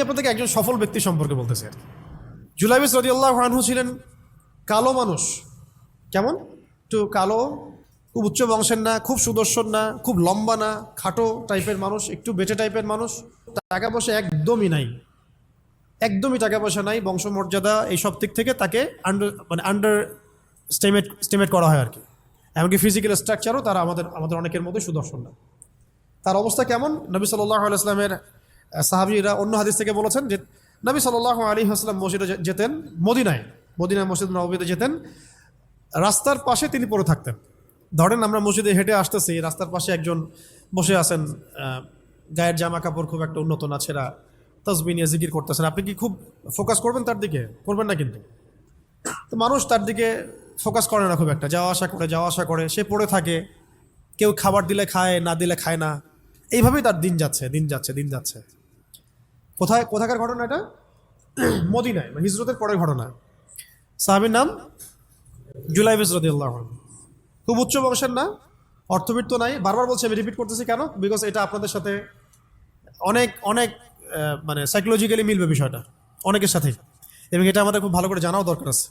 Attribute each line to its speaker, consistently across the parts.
Speaker 1: আপনাদেরকে একজন সফল ব্যক্তি সম্পর্কে বলতেছি। জুলাইবিস রাদিয়াল্লাহু আনহু ছিলেন কালো মানুষ। কেমন? একটু কালো, খুব উচ্চ বংশের না, খুব সুদর্শন না, খুব লম্বা না, খাটো টাইপের মানুষ, একটু বেটে টাইপের মানুষ। টাকা পয়সা একদমই নাই, একদমই টাকা পয়সা নাই, বংশমর্যাদা এই সব দিক থেকে তাকে আন্ডার স্টেমেট করা হয় আর কি। এমনকি ফিজিক্যাল স্ট্রাকচারও তারা আমাদের অনেকের মধ্যে সুদর্শন না। তার অবস্থা কেমন? নবী সাল্লাল্লাহু আলাইহি ওয়াসাল্লামের সাহাবীরা অন্য হাদিস থেকে বলেছেন যে নবী সাল্লাল্লাহু আলাইহি ওয়াসাল্লাম মসজিদে যেতেন, মদিনায় মসজিদ নববীতে যেতেন, রাস্তার পাশে তিনি পড়ে থাকতেন। ধরেন আমরা মসজিদে হেঁটে আসতেছি, রাস্তার পাশে একজন বসে আছেন, গায়ের জামা কাপড় খুব একটা উন্নত না, ছেঁড়া, তাসবিহ নিয়ে জিকির করতেছেন। আপনি কি খুব ফোকাস করবেন তার দিকে? করবেন না কিন্তু। তো মানুষ তার দিকে ফোকাস করে না খুব একটা, যাওয়া আসা করে, সে পড়ে থাকে। কেউ খাবার দিলে খায়, না দিলে খায় না। এইভাবেই তার দিন যাচ্ছে। কোথাকার ঘটনা এটা? মদিনায়, হিজরতের পরের ঘটনা। সাহাবীর নাম জুলাইবিস রাদিয়াল্লাহু আনহু। খুব উচ্চ বংশের না, অর্থবিত্ত নাই। বারবার বলছি, আমি রিপিট করতেছি কেন? বিকজ এটা আপনাদের সাথে অনেক অনেক মানে সাইকোলজিক্যালি মিলবে বিষয়টা অনেকের সাথেই, এবং এটা আমাদের খুব ভালো করে জানাও দরকার আছে।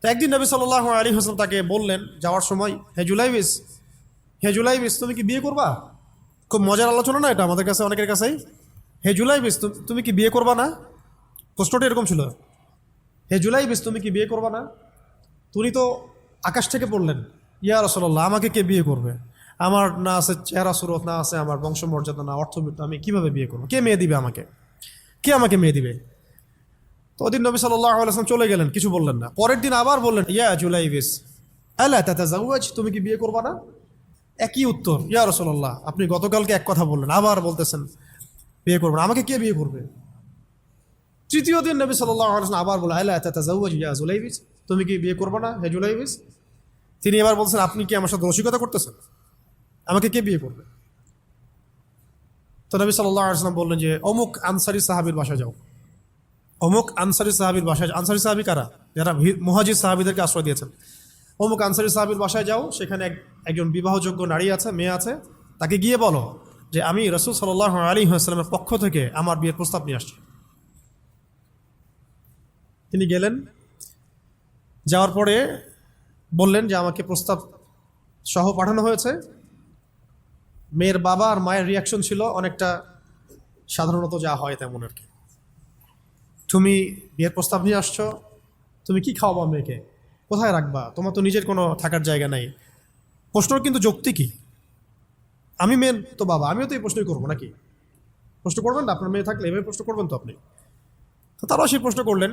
Speaker 1: তো একদিন নবী সাল্লাল্লাহু আলাইহি ওয়াসাল্লাম তাকে বললেন যাওয়ার সময়, হে জুলাইবিস, তুমি কি বিয়ে করবা? খুব মজার আলোচনা না এটা আমাদের কাছে, অনেকের কাছেই। হে জুলাইবিস, তুমি কি বিয়ে করবা না? প্রশ্নটা এরকম ছিল, হে জুলাইবিস, তুমি কি বিয়ে করবা না? তুমি তো আকাশ থেকে পড়লেন, ইয়া রাসূলুল্লাহ, আমাকে কে বিয়ে করবে? আমার না আছে চেহারা সুরত, না আছে আমার বংশমর্যাদা, না অর্থবিত্ত, আমি কিভাবে বিয়ে করবো? কে মেয়ে দিবে আমাকে? কে আমাকে মেয়ে দিবে? তো ওদিন নবী সাল্লাল্লাহু আলাইহি ওয়াসাল্লাম চলে গেলেন, কিছু বললেন না। পরের দিন আবার বললেন, ইয়া জুলাইবিস আলা তাতাজাওয়াজ, তুমি কি বিয়ে করবা না? একই উত্তর, ইয়া রাসূলুল্লাহ, আপনি গতকালকে এক কথা বললেন, আবার বলতেছেন বিয়ে করবেন, আমাকে কে বিয়ে করবে? তৃতীয় দিন নবী সাল্লাল্লাহু আলাইহি ওয়াসাল্লাম আবার বললেন, আলা তাতাজাওয়াজ ইয়া জুলাইবিস, তুমি কি বিয়ে করবে না হে জুলাইবিস? তিনি এবার বলছেন, আপনি কি আমার সাথে রসিকতা করতেছেন? আমাকে কে বিয়ে করবে? তো নবী সাল্লাল্লাহু আলাইহি ওয়াসাল্লাম বললেন যে অমুক আনসারী সাহাবীর বাসায় যাও। অমুক আনসারী সাহাবীর বাসায়, আনসারী সাহাবী কারা? যারা মুহাজির সাহাবীদেরকে আশ্রয় দিয়েছেন। অমুক আনসারী সাহাবীর বাসায় যাও, সেখানে একজন বিবাহযোগ্য নারী আছে, মেয়ে আছে, তাকে গিয়ে বলো যে আমি রাসূল সাল্লাল্লাহু আলাইহি ওয়াসাল্লামের পক্ষ থেকে আমার বিয়ের প্রস্তাব নিয়ে আসছি। তিনি গেলেন, যাওয়ার পরে বললেন যে আমাকে প্রস্তাব সহ পাঠানো হয়েছে। মেয়ের বাবা আর মায়ের রিয়াকশন ছিল অনেকটা সাধারণত যা হয় তেমন আর কি। তুমি বিয়ের প্রস্তাব নিয়ে আসছো, তুমি কি খাওয়াবা মেয়েকে? কোথায় রাখবা? তোমার তো নিজের কোনো থাকার জায়গা নাই। প্রশ্ন কিন্তু যৌক্তিক কি? আমি মেয়ের তো বাবা, আমিও তো এই প্রশ্নই করবো নাকি? প্রশ্ন করবেন না? আপনার মেয়ে থাকলে এভাবে প্রশ্ন করবেন তো আপনি। তো তারাও সেই প্রশ্ন করলেন,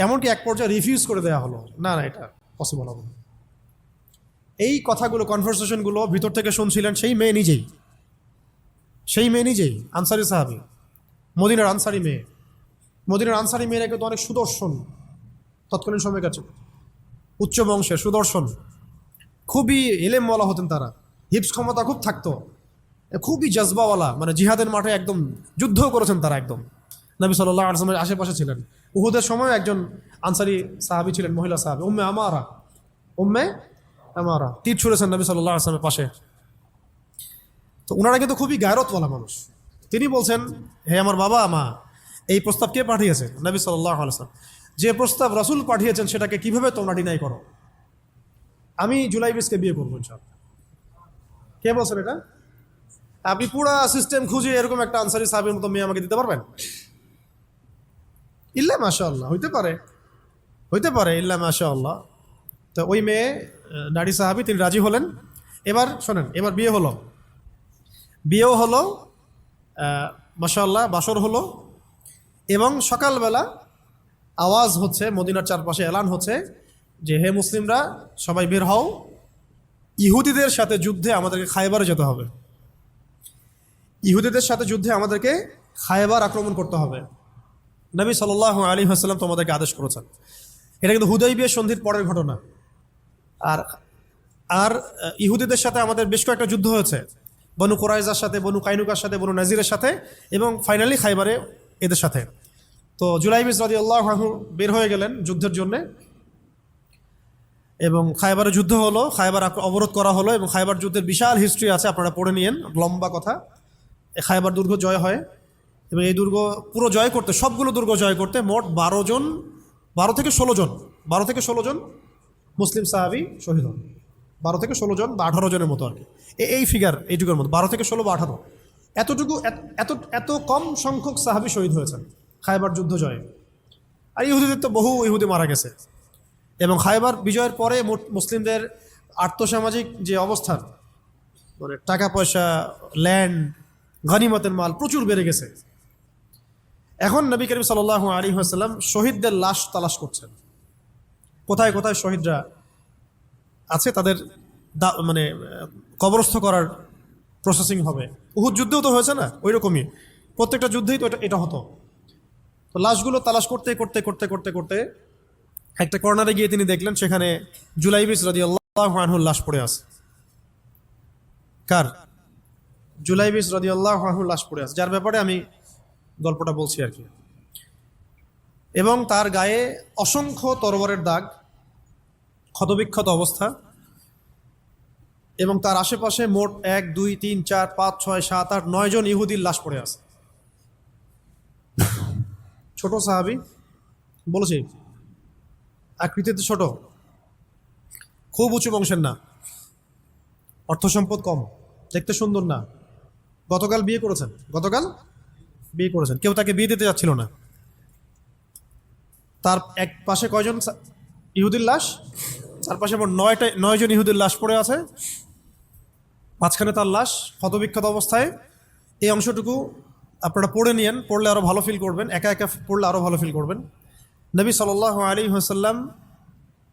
Speaker 1: এমনকি এক পর্যায়ে রিফিউজ করে দেওয়া হলো, না এটা পসিবল হবে না। এই কথাগুলো, কনভারসেশনগুলো ভিতর থেকে শুনছিলেন সেই মেয়ে নিজেই, আনসারি সাহাবী, মদিনার আনসারি মেয়ে। মদিনার আনসারি মেয়েরা কিন্তু অনেক সুদর্শন তৎকালীন সময়কার, উচ্চ বংশের, সুদর্শন, খুবই এলেমওয়ালা হতেন তারা, হিপস ক্ষমতা খুব থাকতো, খুবই জজবাওয়ালা, মানে জিহাদের মাঠে একদম যুদ্ধও করেছেন তারা, একদম নবী সাল্লাল্লাহু আলাইহি ওয়াসাল্লামের আশেপাশে ছিলেন। উহুদের সময় একজন আনসারি সাহাবী ছিলেন, মহিলা সাহাবী, উম্মে আমারা তীর ছুঁড়েছেন নবী সাল্লাল্লাহু আলাইহি ওয়াসাল্লামের পাশে। তো ওনারা কিন্তু খুবই গায়রতওয়ালা মানুষ। তিনি বলছেন, হে আমার বাবা মা, এই প্রস্তাব কে পাঠিয়েছে? নবী সাল্লাল্লাহু আলাইহি ওয়াসাল্লাম। যে প্রস্তাব রাসূল পাঠিয়েছেন সেটাকে কিভাবে তোমরা ডিনাই করো? আমি জুলাইবিসকে বিয়ে করবো ইনশাআল্লাহ। কে বলছেন এটা? আপনি পুরা সিস্টেম খুঁজে এরকম একটা আনসারি সাহাবীর মতো মেয়ে আমাকে দিতে পারবেন? ইল্লা মাশাআল্লাহ, হইতে পারে, ইল্লা মাশাআল্লাহ। তো ওই মেয়ে, নারী সাহাবী, তিনি রাজি হলেন। এবার শোনেন, এবার বিয়েও হলো, মাশাআল্লাহ, বাসর হলো, এবং সকালবেলা আওয়াজ হচ্ছে, মদিনার চারপাশে এলান হচ্ছে যে হে মুসলিমরা, সবাই বের হও, ইহুদিদের সাথে যুদ্ধে আমাদেরকে খায়বারে যেতে হবে। ইহুদিদের সাথে যুদ্ধে আমাদেরকে খায়বার আক্রমণ করতে হবে। নবী সাল্লাল্লাহু আলাইহি ওয়াসাল্লাম তোমাদেরকে আদেশ করেছেন। এটা কিন্তু হুদাইবিয়া সন্ধির পরের ঘটনা। আর ইহুদিদের সাথে আমাদের বেশ কয়েকটা যুদ্ধ হয়েছে, বনু কুরাইজার সাথে, বনু কাইনুকার সাথে, বনু নাজিরের সাথে, এবং ফাইনালি খায়বারে এদের সাথে। তো জুলাইবিস রাদিয়াল্লাহু আনহু বের হয়ে গেলেন যুদ্ধের জন্যে, এবং খায়বারে যুদ্ধ হলো, খায়বার অবরোধ করা হলো, এবং খায়বার যুদ্ধের বিশাল হিস্ট্রি আছে, আপনারা পড়ে নিয়েন, লম্বা কথা। খায়বার দুর্গ জয় হয় এবং এই দুর্গ পুরো জয় করতে, সবগুলো দুর্গ জয় করতে মোট 12 থেকে 16 জন মুসলিম সাহাবি শহীদ হন। 12 থেকে 16 জন বা 18 জনের মতো আর কি, এই ফিগার, এইটুকুর মতো 12 থেকে 16 বা 18, এতটুকু, এত কম সংখ্যক সাহাবি শহীদ হয়েছেন খায়বার যুদ্ধ জয়ে। আর ইহুদিদের তো বহু ইহুদি মারা গেছে। এবং খায়বার বিজয়ের পরে মুসলিমদের আর্থসামাজিক যে অবস্থান, মানে টাকা পয়সা, ল্যান্ড, গনিমতের মাল প্রচুর বেড়ে গেছে। এখন নবী করিম সাল্লাল্লাহু আলাইহি ওয়াসাল্লাম শহীদদের লাশ তালাশ করছেন, কোথায় কোথায় শহীদরা আছে, তাদের মানে কবরস্থ করার প্রসেসিং হবে। উহুদ যুদ্ধেও তো হয়েছে না, ওই রকমই প্রত্যেকটা যুদ্ধেই তো এটা হতো। তো লাশগুলো তালাশ করতে করতে করতে করতে করতে একটা কর্নারে গিয়ে তিনি দেখলেন সেখানে জুলাইবিস রাদিয়াল্লাহু আনহুর লাশ পড়ে আছে। কার? জুলাইবিস রাদিয়াল্লাহু আনহুর লাশ পড়ে আছে, যার ব্যাপারে আমি গল্পটা বলছি আর কি। এবং তার গায়ে অসংখ্য তরবারের দাগ, ক্ষতবিক্ষত অবস্থা, এবং তার আশেপাশে মোট 1 2 3 4 5 6 7 8 9 জন ইহুদির লাশ পড়ে আছে। ছোট সাহাবি, বলেছি আকৃতিতে ছোট, খুব উঁচু বংশের না, অর্থ সম্পদ কম, দেখতে সুন্দর না। গতকাল বিয়ে করেছেন, কেউ তাকে বিয়ে দিতে যাচ্ছিল না। তার এক পাশে কয়জন ইহুদির লাশ? তার পাশে মোট 9 জন ইহুদির লাশ পড়ে আছে, মাঝখানে তার লাশ ক্ষতবিক্ষত অবস্থায়। এই অংশটুকু আপনারা পড়ে নিয়েন, পড়লে আরও ভালো ফিল করবেন, একা একা পড়লে আরও ভালো ফিল করবেন। নবী সাল্লাল্লাহু আলাইহি ওয়াসাল্লাম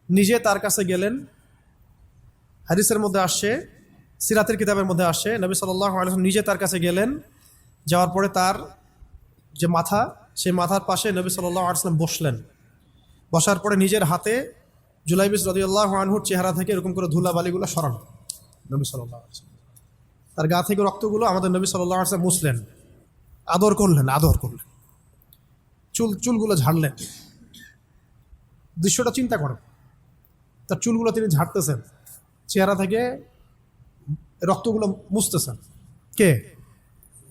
Speaker 1: নিজে তার কাছে গেলেন। হাদিসের মধ্যে আসছে, সিরাতের কিতাবের মধ্যে আসছে, নবী সাল্লাল্লাহু আলাইহি ওয়াসাল্লাম নিজে তার কাছে গেলেন। যাওয়ার পরে তার যে মাথা, সেই মাথার পাশে নবী সাল্লাল্লাহু আলাইহি ওয়াসাল্লাম বসলেন। বসার পরে নিজের হাতে জুলাইবিস রাদিয়াল্লাহু আনহুর চেহারা থেকে এরকম করে ধুলাবালিগুলো সরান নবী সাল্লাল্লাহু আলাইহি ওয়াসাল্লাম। তার গা থেকে রক্তগুলো আমাদের নবী সাল্লাল্লাহু আলাইহি ওয়াসাল্লাম মুছলেন, আদর করলেন। চুলগুলো ঝাড়লেন। দৃশ্যটা চিন্তা করেন, তার চুলগুলো তিনি ঝাড়তেছেন, চেহারা থেকে রক্তগুলো মুছতেছেন। কে?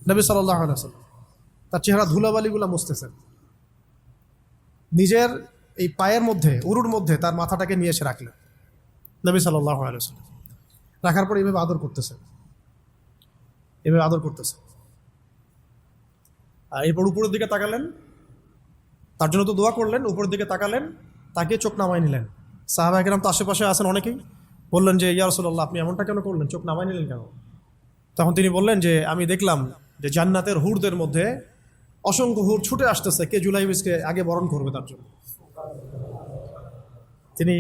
Speaker 1: নবী সাল্লাল্লাহু আলাইহি ওয়াসাল্লাম। তার চেহারা ধুলাবালিগুলো মুছতেছেন। নিজের এই পায়ের মধ্যে, উরুর মধ্যে তার মাথাটাকে নিয়ে এসে রাখলেন নবী সাল্লাল্লাহু আলাইহি ওয়াসাল্লাম। রাখার পর এভাবে আদর করতেছেন। আর এরপর উপরের দিকে তাকালেন, তার জন্য তো দোয়া করলেন, উপরের দিকে তাকালেন, তাকে চোখ নামায় নিলেন। সাহাবায়ে কেরাম তো আশেপাশে আছেন অনেকেই, বললেন যে ইয়া রাসূলুল্লাহ, আপনি এমনটা কেন করলেন, চোখ নামায় নিলেন কেন? তখন তিনি বললেন যে আমি দেখলাম যে জান্নাতের হুরদের মধ্যে অসংখ্য হুর ছুটে আসতেছে, কে জুলাইবিসকে আগে বরণ করবে তার জন্য। তিনি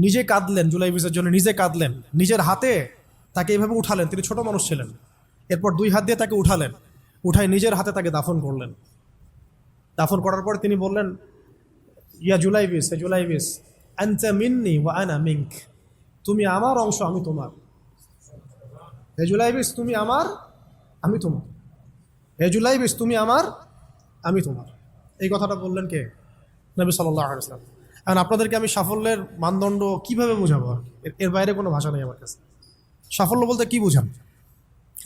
Speaker 1: নিজে কাঁদলেন, জুলাইবিসের জন্য নিজে কাঁদলেন, নিজের হাতে তাকে এইভাবে উঠালেন। তিনি ছোট মানুষ ছিলেন। এরপর 2 হাত দিয়ে তাকে উঠাই নিজের হাতে তাকে দাফন করলেন। দাফন করার পর তিনি বললেন, ইয়া জুলাইবিস, হে জুলাইবিস, আনতা মিন্নি ওয়া আনা মিনক, তুমি আমার অংশ, আমি তোমার। হে জুলাইবিস, তুমি আমার, আমি তোমার। হে জুলাইবিস, তুমি আমার, আমি তোমার। এই কথাটা বললেন কে? নবী সাল্লাল্লাহু আলাইহি ওয়াসাল্লাম। এখন আপনাদেরকে আমি সাফল্যের মানদণ্ড কিভাবে বোঝাবো? এর বাইরে কোনো ভাষা নেই আমার কাছে। সাফল্য বলতে কি বোঝান?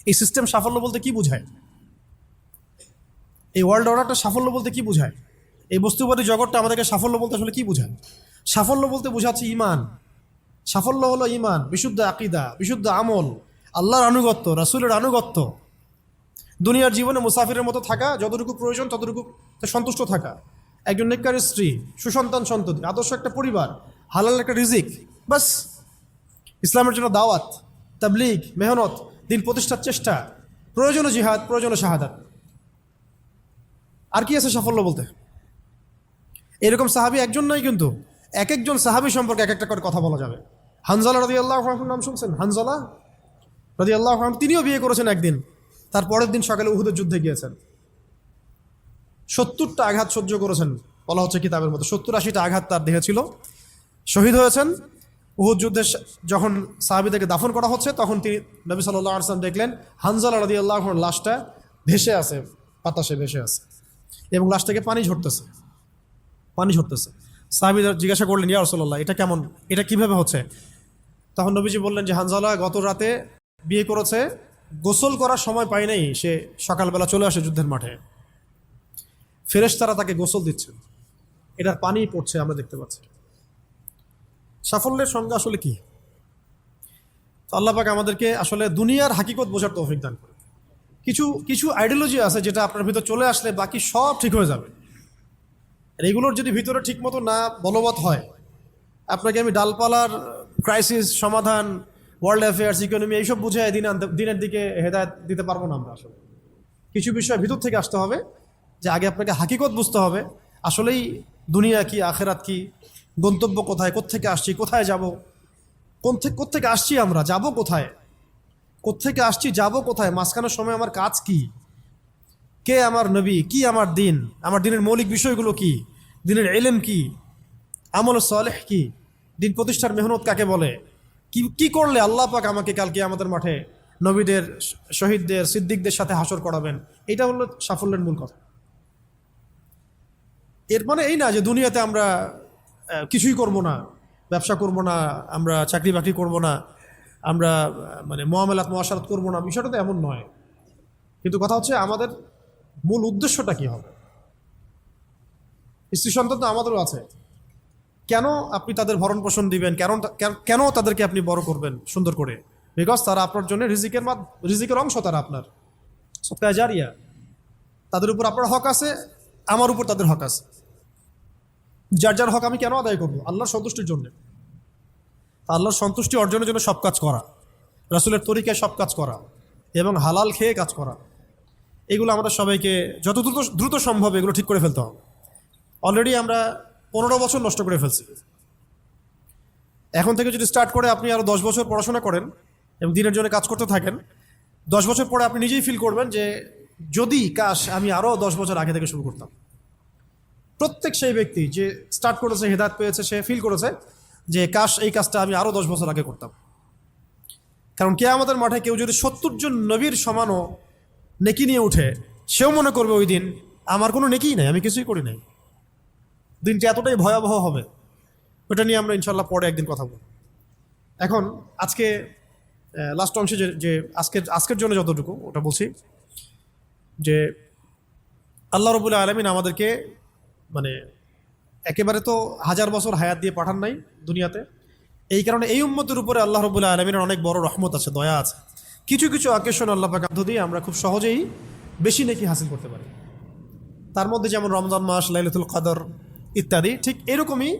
Speaker 1: এই সিস্টেম সাফল্য বলতে কি বোঝায়? এই ওয়ার্ল্ড অর্ডারটা সাফল্য বলতে কি বোঝায়? এই বস্তুবাদী জগৎটা আমাদেরকে সাফল্য বলতে আসলে কি বোঝায়? সাফল্য বলতে বোঝাচ্ছে ইমান। সাফল্য হলো ইমান, বিশুদ্ধ আকীদা, বিশুদ্ধ আমল, আল্লাহর আনুগত্য, রাসূলের আনুগত্য, দুনিয়ার জীবনে মুসাফিরের মতো থাকা, যতটুকু প্রয়োজন ততটুকু সন্তুষ্ট থাকা, একজন নেককার স্ত্রী, সুসন্তান সন্ততি, আদর্শ একটা পরিবার, হালাল একটা রিজিক, বাস। ইসলামের জন্য দাওয়াত, তাবলীগ, মেহনত, দিন প্রতিষ্ঠার চেষ্টা, প্রয়োজনীয় জিহাদ, প্রয়োজনীয় শাহাদাত। আর কি আছে সাফল্য বলতে? এরকম সাহাবী একজন নয়, কিন্তু এক একজন সাহাবী সম্পর্কে এক একটা করে কথা বলা যাবে। হানজালা রাদিয়াল্লাহু আনহুর নাম শুনছেন? হানজালা রাদিয়াল্লাহু আনহু, তিনিও বিয়ে করেছেন একদিন। তার পরের দিন সকালে উহুদের যুদ্ধে গিয়েছেন। 70টা আঘাত সহ্য করেছেন, বলা হচ্ছে কিতাবের মতো 70-80টা আঘাত তার দেহে ছিল। শহীদ হয়েছেন। উহুদ যুদ্ধে যখন সাহাবীদেরকে দাফন করা হচ্ছে, তখন তিনি নবী সাল্লাল্লাহু আলাইহি ওয়াসাল্লাম দেখলেন হানজালা রাদিয়াল্লাহু আনহুর লাশটা ভেসে আছে, বাতাসে ভেসে আছে, এবং লাশ থেকে পানি ঝরতেছে। সাহাবীরা জিজ্ঞাসা করলেন, ইয়া রাসূলুল্লাহ, এটা কেমন, এটা কিভাবে হচ্ছে? তখন নবীজি বললেন যে হানজালা গত রাতে বিয়ে করেছে, গোসল করার সময় পায় নাই, সে সকালবেলা চলে আসে যুদ্ধের মাঠে। ফেরেশতারা তাকে গোসল দিচ্ছেন, এটার পানি পড়ছে, আমরা দেখতে পাচ্ছি। সাফল্যের সংজ্ঞা আসলে কি? তো আল্লাহ পাক আমাদেরকে আসলে দুনিয়ার হাকিকত বোঝার তৌফিক দান করে। কিছু কিছু আইডিওলজি আছে যেটা আপনার ভিতর চলে আসলে বাকি সব ঠিক হয়ে যাবে। আর এগুলোর যদি ভিতরে ঠিকমতো না বলবৎ হয়, আপনাকে আমি ডালপালার ক্রাইসিস সমাধান, ওয়ার্ল্ড অ্যাফেয়ার্স, ইকোনমি এইসব বুঝে দিনের দিকে হেদায়েত দিতে পারবো না আমরা। আসলে কিছু বিষয় ভিতর থেকে আসতে হবে, যে আগে আপনাকে হাকিকত বুঝতে হবে আসলেই দুনিয়া কি, আখেরাত কি, গন্তব্য কোথায়, কোত্থেকে আসছি, কোথায় যাব, কোত্থেকে আসছি, আমরা যাব কোথায়, কোত্থেকে আসছি, যাব কোথায়, মাঝখানের সময় আমার কাজ কি, কে আমার নবী, কি আমার দিন, আমার দিনের মৌলিক বিষয়গুলো কি, দিনের ইলম কি, আমল সালেহ কি, দিন প্রতিষ্ঠার মেহনত কাকে বলে, কি কি করলে আল্লাহ পাক আমাকে কালকে আমাদের মাঠে নবীদের, শহীদদের, সিদ্দিকদের সাথে হাসর করাবেন। এটা হলো সাফল্যের মূল কথা। এর মানে এই না যে দুনিয়াতে আমরা কিছুই করব না, ব্যবসা করব না, আমরা চাকরি বাকরি করব না, আমরা মানে মুআমালাত মুআশারাত করব না, বিষয়টা তো এমন নয়। কিন্তু কথা হচ্ছে আমাদের মূল উদ্দেশ্যটা কি হবে। স্ত্রী সন্তান তো আমাদেরও আছে, কেন আপনি তাদের ভরণ পোষণ দিবেন, কেন তাদেরকে আপনি বড় করবেন সুন্দর করে? বিকজ তারা আপনার জন্য রিজিকের অংশ, তারা আপনার সদকা জারিয়া, তাদের উপর আপনার হক আছে, আমার উপর তাদের হক আছে। যার যার হক আমি কেন আদায় করবো? আল্লাহর সন্তুষ্টির জন্য। আল্লাহর সন্তুষ্টি অর্জনের জন্য সব কাজ করা, রাসূলের তরিকায় সব কাজ করা এবং হালাল খেয়ে কাজ করা, এগুলো আমাদের সবাইকে যত দ্রুত সম্ভব এগুলো ঠিক করে ফেলতে হবে। অলরেডি আমরা 15 বছর নষ্ট করে ফেলছি। এখন থেকে যদি স্টার্ট করে আপনি আরও 10 বছর পড়াশোনা করেন এবং দিনের জন্য কাজ করতে থাকেন, 10 বছর পরে আপনি নিজেই ফিল করবেন যে যদি কাশ আমি আরও 10 বছর আগে থেকে শুরু করতাম। প্রত্যেক সেই ব্যক্তি যে স্টার্ট করেছে, হেদায়েত পেয়েছে, সে ফিল করেছে যে কাশ এই কাজটা আমি আরও 10 বছর আগে করতাম। কারণ কিয়ামতের মাঠে কেউ যদি 70 জন নবীর সমানও নেকি নিয়ে উঠে, সেও মনে করবে ওই দিন আমার কোনো নেকিই নাই, আমি কিছুই করি নাই। দিনটি এতটাই ভয়াবহ হবে, ওটা নিয়ে আমরা ইনশাল্লাহ পরে একদিন কথা বলব। এখন আজকে লাস্ট অংশে যে আজকের জন্য যতটুকু ওটা বলছি, যে আল্লাহ রাব্বুল আলামিন আমাদেরকে মানে একেবারে তো 1000 বছর হায়াত দিয়ে পাঠান নাই দুনিয়াতে। এই কারণে এই উম্মতের উপরে আল্লাহ রাব্বুল আলামিনের অনেক বড় রহমত আছে, দয়া আছে। কিছু কিছু অকেশন আল্লাহ পাক দিয়ে আমরা খুব সহজেই বেশি নেকি হাসিল করতে পারি। তার মধ্যে যেমন রমজান মাস, লাইলাতুল কদর ইত্যাদি। ঠিক এরকমই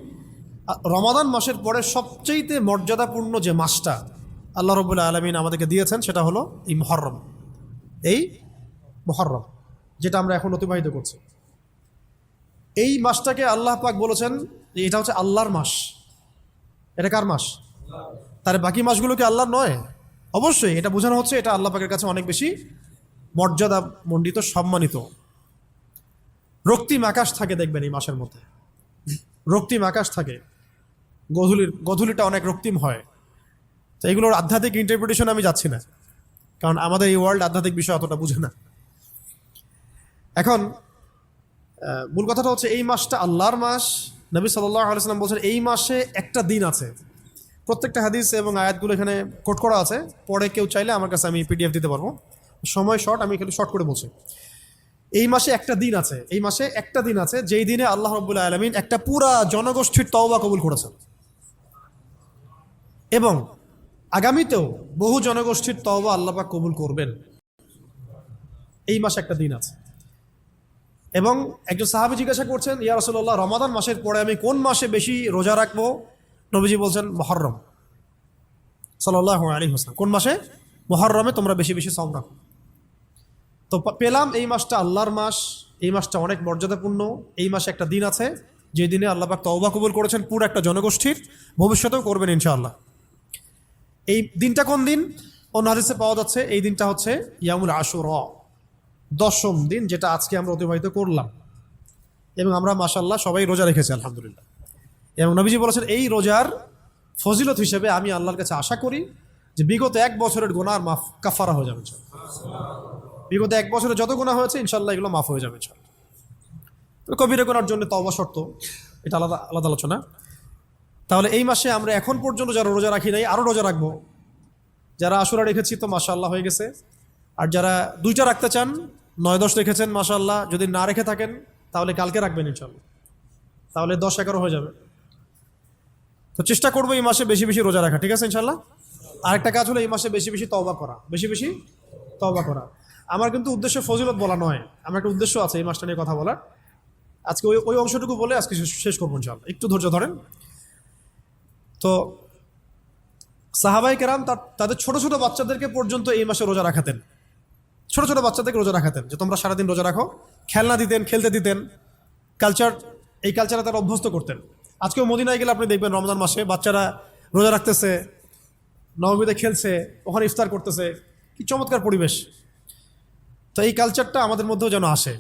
Speaker 1: রমাদান মাসের পরে সবচেয়ে মর্যাদাপূর্ণ যে মাসটা আল্লাহ রাব্বুল আলামিন আমাদেরকে দিয়েছেন, সেটা হলো এই মুহররম। এই মুহররম যেটা আমরা এখন অতিবাহিত করছি, এই মাসটাকে আল্লাহ পাক বলেছেন যে এটা হচ্ছে আল্লাহর মাস। এটা কার মাস? তার বাকি মাসগুলো কি আল্লাহর নয়? অবশ্যই। এটা বোঝানো হচ্ছে এটা আল্লাহ পাকের কাছে অনেক বেশি মর্যাদা মণ্ডিত, সম্মানিত। রক্তিম আকাশ থাকে দেখবেন এই মাসের মধ্যে, রক্তিম আকাশ থাকে, গধূলিটা অনেক রক্তিম হয়। তো এগুলোর আধ্যাত্মিক ইন্টারপ্রিটেশন আমি যাচ্ছি না, কারণ আমাদের এই ওয়ার্ল্ড আধ্যাত্মিক বিষয় অতটা বুঝে না। এখন মূল কথাটা হচ্ছে এই মাসটা আল্লাহর মাস। নবী সাল্লাল্লাহু আলাইহি ওয়াসাল্লাম বলছেন এই মাসে একটা দিন আছে। প্রত্যেকটা হাদিস এবং আয়াতগুলো এখানে কোট করা আছে, পরে কেউ চাইলে আমার কাছে আমি পিডিএফ দিতে পারবো। সময় শর্ট, আমি একটু শর্ট করে বলছি। এই মাসে একটা দিন আছে, এই মাসে একটা দিন আছে যেই দিনে আল্লাহ রাব্বুল আলামিন একটা পুরা জনগোষ্ঠীর তওবা কবুল করেছেন, এবং আগামীতেও বহু জনগোষ্ঠীর তওবা আল্লাহ পাক কবুল করবেন। এই মাসে একটা দিন আছে। এবং একজন সাহাবী জিজ্ঞাসা করছেন, ইয়া রাসূলুল্লাহ, রমাদান মাসের পরে আমি কোন মাসে বেশি রোজা রাখবো? নবীজি বলছেন মুহররম সাল্লাল্লাহু আলাইহি ওয়াসাল্লাম। কোন মাসে? মুহররমে তোমরা বেশি বেশি সাওম রাখো। তো পেলাম এই মাসটা আল্লাহর মাস, এই মাসটা অনেক মর্যাদাপূর্ণ। এই মাসে একটা দিন আছে যে দিনে আল্লাহ পাক তওবা কবুল করেছেন পুরো একটা জনগোষ্ঠীর, ভবিষ্যতেও করবেন ইনশাআল্লাহ। এই দিনটা কোন দিন? অন্য হাদিসে পাওয়া যাচ্ছে এই দিনটা হচ্ছে ইয়ামুল আশুরা, 10ম দিন, যেটা আজকে আমরা অতিবাহিত করলাম। এবং আমরা মাশাআল্লাহ সবাই রোজা রেখেছি আলহামদুলিল্লাহ। এবং নবীজি বলেছেন এই রোজার ফজিলত হিসেবে আমি আল্লাহর কাছে আশা করি যে বিগত 1 বছরের গুনাহ মাফ কাফারা হয়ে যাবে। বিগত 1 বছরে যত গুনাহ হয়েছে ইনশাআল্লাহ এগুলো মাফ হয়ে যাবে। তো কবিরা গুনার জন্য তওবা শর্ত, এটা আলাদা আলাদা আলোচনা। তাহলে এই মাসে আমরা এখন পর্যন্ত যারা রোজা রাখি নাই আরও রোজা রাখবো। যারা আশুরা রেখেছি তো মাশাআল্লাহ হয়ে গেছে। আর যারা 2টা রাখতে চান, 9-10 রেখেছেন মাশাআল্লাহ। যদি না রেখে থাকেন তাহলে কালকে রাখবেন ইনশাল্লাহ, তাহলে 10-11 হয়ে যাবে। তো চেষ্টা করবো এই মাসে বেশি বেশি রোজা রাখা, ঠিক আছে ইনশাল্লাহ। আরেকটা কাজ হলো এই মাসে বেশি বেশি তওবা করা, বেশি বেশি তওবা করা। আমার কিন্তু উদ্দেশ্য ফজিলত বলা নয়, আমার একটা উদ্দেশ্য আছে এই মাসটা নিয়ে কথা বলার। আজকে ওই অংশটুকু বলে আজকে শেষ করবো ইনশাল্লাহ, একটু ধৈর্য ধরেন। তো সাহাবাই কেরাম তাদের ছোট ছোট বাচ্চাদেরকে পর্যন্ত এই মাসে রোজা রাখাতেন, ছোট ছোট বাচ্চাদেরকে রোজা রাখাতেন, যে তোমরা সারাদিন রোজা রাখো, খেলনা দিতেন, খেলতে দিতেন, এই কালচারে তারা অভ্যস্ত করতেন। আজকেও মদিনায় গেলে আপনি দেখবেন রমজান মাসে বাচ্চারা রোজা রাখতেছে, নবমীতে খেলছে, ওখানে ইফতার করতেছে, কি চমৎকার পরিবেশ। তো এই কালচারটা আমাদের মধ্যেও যেন আসে।